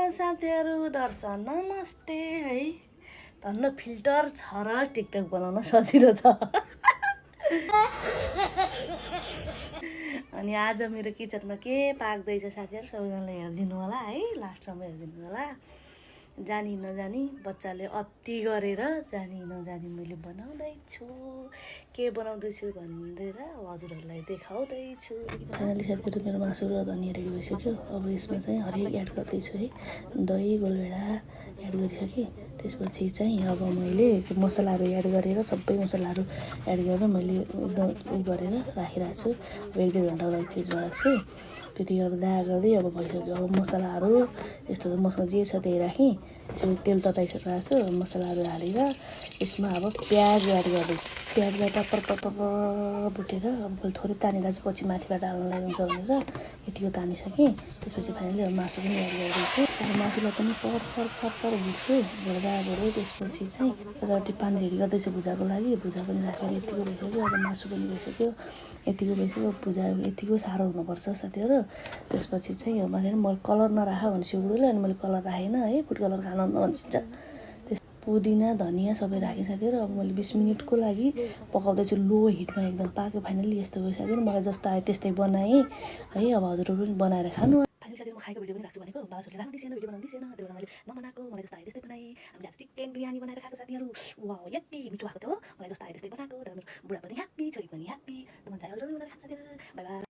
साथीहरू दर्शन नमस्ते है। धन्न फिल्टर छ र टिकटक बनाउन सजिलो छ। अनि आज मेरो किचनमा के पाक्दैछ साथीहरू सबैजनाले हेरिदिनु होला है, लास्टसम्म हेरिदिनु होला। जानी नजानी बच्चाले अति गरेर जानी नजानी मैले बनाउँदैछु। के बनाउँदैछु भनेर हजुरहरूलाई देखाउँदैछु। फाइनली साथीहरू मेरो मासु र धनिया रेडी भइसक्यो। अब यसमा चाहिँ हरियो एड गर्दैछु है। दही गोलभेडा एड गरिसकेँ। त्यसपछि चाहिँ अब मैले मसलाहरू एड गरेर सबै मसलाहरू एड गरेर मैले एकदम उयो गरेर राखिरहेको छु। अब 1-2 घन्टाको लागि फ्रिजमा राख्छु। त्यति गर्दा गर्दै अब भइसक्यो। अब मसलाहरू यस्तो मसला जे छ त्यही राखेँ। त्यसरी तेल तताइसकेको छु। मसलाहरू हालेर यसमा अब प्याज एड गर्दैछु। प्याजलाई टप्पर भुटेर अब थोरै तानेर चाहिँ पछि माथिबाट हाल्नुलाई हुन्छ भनेर यतिको तानिसकेँ। त्यसपछि फाइनली अब मासु पनि एड गरिदिन्छु। अब मासुलाई पनि फर भुट्छु भुट्दै त्यसपछि चाहिँ यतापट्टि पानी रेडी गर्दैछु भुजाको लागि। भुजा पनि राखेर यतिको भइसक्यो। अब मासु पनि भइसक्यो। यतिको भइसक्यो। भुजा यतिको साह्रो हुनुपर्छ साथीहरू। त्यसपछि चाहिँ अब भनेर म कलर नराख भन्छु बुढोले, अनि मैले कलर राखेन है, फुड कलर खान नभन्छ। पुदिना धनिया सबै राखेँ साथीहरू। अब मैले 20 मिनटको लागि पकाउँदैछु लो हिटमा। एकदम पाक्यो फाइनली। यस्तो भयो साथीहरू, मलाई जस्तो आयो त्यस्तै बनाएँ है। अब हजुरहरू पनि बनाएर खानु। फाइनली साथीहरू म खाएको भिडियो पनि राख्छु भनेको बाबासुले राख्नु दिसेन, भिडियो बनाउनु दिसेन, त्यही भएर मैले नबनाएको। मलाई जस्तो आयो त्यस्तै बनाएँ। हामीले आज चिकन बिरयानी बनाएर खाएको साथीहरू। वाह यति मिठो भएको थियो। मलाई जस्तो आयो त्यस्तै बनाएको। तर मेरो बुढा पनि ह्याप्पी, छोरी पनि ह्याप्पी। म चाहिँ हजुरहरू बनाएर खान्छ साथीहरू। By by.